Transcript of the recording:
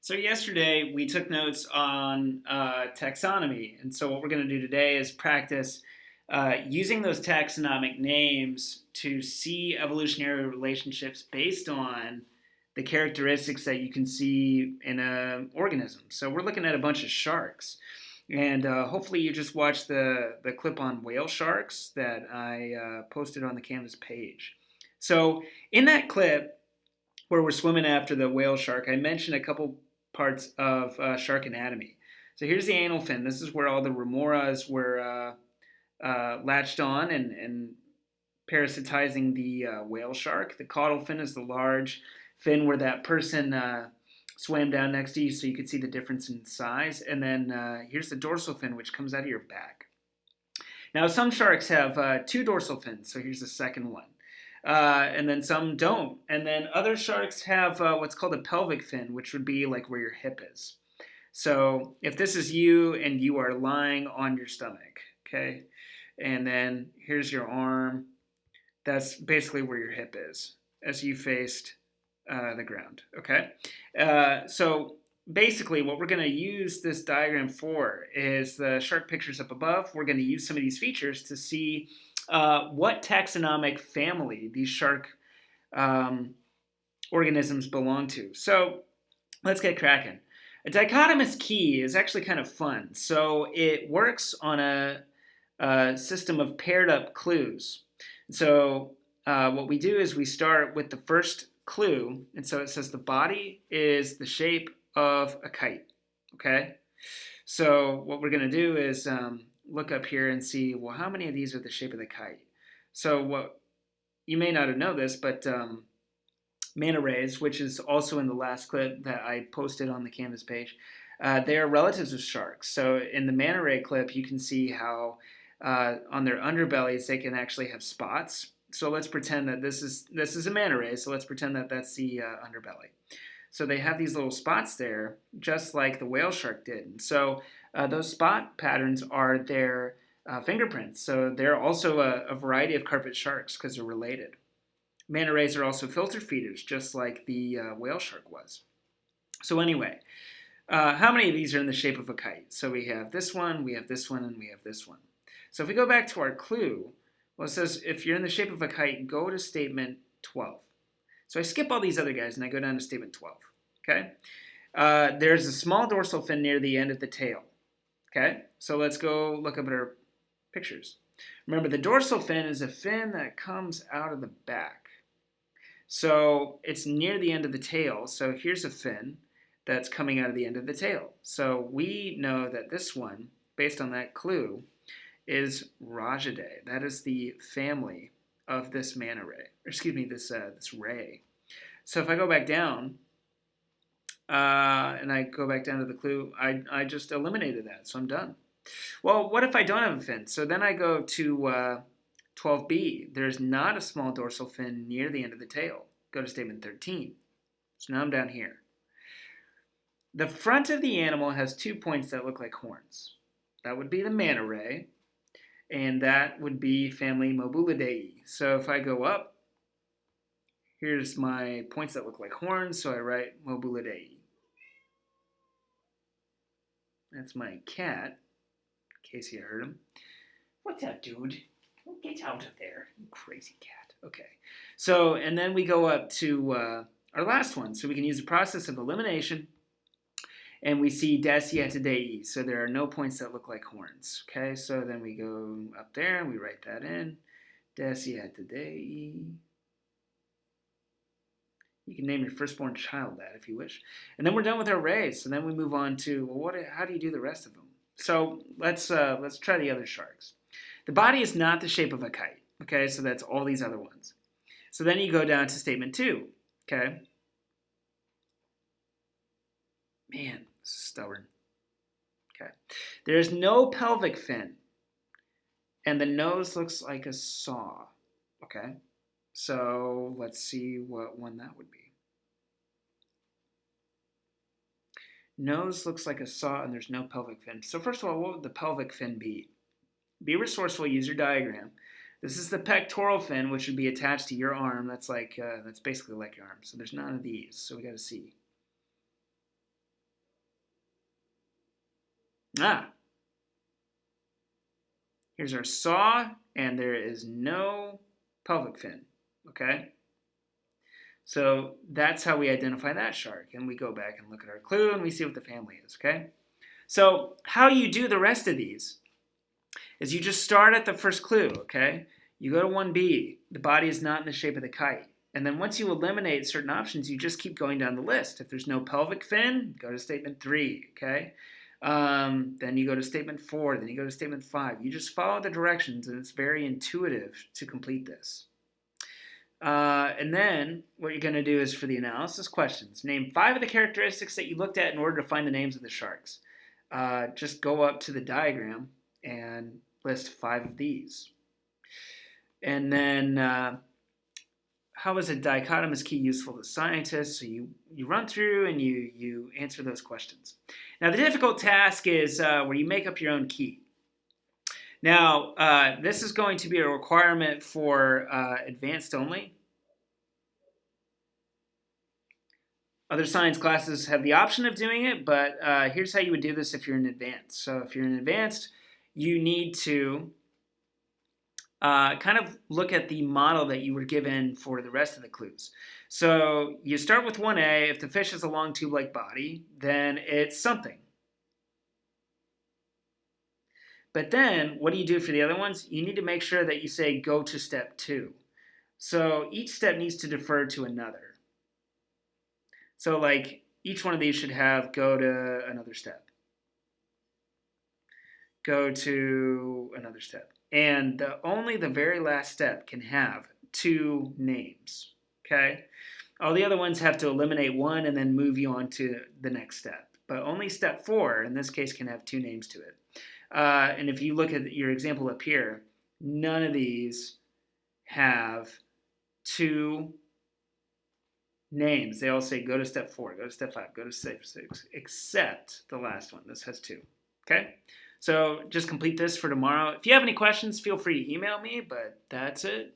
So yesterday we took notes on taxonomy, and so what we're going to do today is practice using those taxonomic names to see evolutionary relationships based on the characteristics that you can see in an organism. So we're looking at a bunch of sharks, and hopefully you just watched the clip on whale sharks that I posted on the Canvas page. So in that clip, where we're swimming after the whale shark, I mentioned a couple parts of shark anatomy. So here's the anal fin. This is where all the remoras were latched on and parasitizing the whale shark. The caudal fin is the large fin where that person swam down next to you so you could see the difference in size. And then here's the dorsal fin, which comes out of your back. Now, some sharks have two dorsal fins, so here's the second one. And then some don't. And then other sharks have what's called a pelvic fin, which would be like where your hip is. So if this is you and you are lying on your stomach, okay, and then here's your arm, that's basically where your hip is as you faced the ground, okay? So basically what we're going to use this diagram for is the shark pictures up above. We're going to use some of these features to see what taxonomic family these shark um, organisms belong to. So let's get cracking. A dichotomous key is actually kind of fun. So it works on a system of paired up clues. So what we do is we start with the first clue. And so it says the body is the shape of a kite. Okay? So what we're going to do is look up here and see, well, how many of these are the shape of the kite? So what you may not have known this, but manta rays, which is also in the last clip that I posted on the Canvas page, they are relatives of sharks. So in the manta ray clip, you can see how on their underbellies they can actually have spots. So let's pretend that this is a manta ray. So let's pretend that that's the underbelly. So they have these little spots there, just like the whale shark did. So those spot patterns are their fingerprints. So they're also a variety of carpet sharks because they're related. Manta rays are also filter feeders, just like the whale shark was. So anyway, how many of these are in the shape of a kite? So we have this one, we have this one, and we have this one. So if we go back to our clue, well, it says if you're in the shape of a kite, go to statement 12. So I skip all these other guys and I go down to statement 12. Okay? There's a small dorsal fin near the end of the tail. Okay? So let's go look up at our pictures. Remember, the dorsal fin is a fin that comes out of the back. So it's near the end of the tail. So here's a fin that's coming out of the end of the tail. So we know that this one, based on that clue, is Rajidae. That is the family of this manta ray, or excuse me, this ray. So if I go back down, and I go back down to the clue, I just eliminated that, so I'm done. Well, what if I don't have a fin? So then I go to 12b. There's not a small dorsal fin near the end of the tail. Go to statement 13. So now I'm down here. The front of the animal has 2 points that look like horns. That would be the manta ray, and that would be family Mobulidae. So if I go up, here's my points that look like horns, so I write Mobulidae. That's my cat, in case you heard him. What's up, dude? Get out of there, you crazy cat. Okay. So, and then we go up to our last one. So we can use the process of elimination, and we see Dasyatidae. So there are no points that look like horns. Okay, so then we go up there and we write that in. Dasyatidae. You can name your firstborn child that if you wish. And then we're done with our rays. So then we move on to, well, how do you do the rest of them? So let's try the other sharks. The body is not the shape of a kite. Okay, so that's all these other ones. So then you go down to statement 2. Okay. Man, this is stubborn. Okay. There is no pelvic fin, and the nose looks like a saw. Okay. So let's see what one that would be. Nose looks like a saw, and there's no pelvic fin. So first of all, what would the pelvic fin be? Be resourceful. Use your diagram. This is the pectoral fin, which would be attached to your arm. That's basically like your arm. So there's none of these. So we got to see. Ah, here's our saw, and there is no pelvic fin, okay? So that's how we identify that shark. And we go back and look at our clue and we see what the family is, okay? So how you do the rest of these is you just start at the first clue, okay? You go to 1B, the body is not in the shape of the kite. And then once you eliminate certain options, you just keep going down the list. If there's no pelvic fin, go to statement 3, okay? Then you go to statement 4, then you go to statement 5. You just follow the directions, and it's very intuitive to complete this. And then what you're going to do is for the analysis questions, name 5 of the characteristics that you looked at in order to find the names of the sharks. Just go up to the diagram and list 5 of these. And then how is a dichotomous key useful to scientists? So you run through and you answer those questions. Now the difficult task is where you make up your own key. Now, this is going to be a requirement for advanced only. Other science classes have the option of doing it, but here's how you would do this if you're in advanced. So if you're in advanced, you need to kind of look at the model that you were given for the rest of the clues. So you start with 1A. If the fish has a long tube-like body, then it's something. But then, what do you do for the other ones? You need to make sure that you say, go to step 2. So each step needs to defer to another. So like, each one of these should have, go to another step. Go to another step. And only the very last step can have 2 names, okay? All the other ones have to eliminate 1 and then move you on to the next step. But only step 4, in this case, can have 2 names to it. And if you look at your example up here, none of these have 2 names. They all say go to step 4, go to step 5, go to step 6, except the last one. This has 2. Okay? So just complete this for tomorrow. If you have any questions, feel free to email me, but that's it.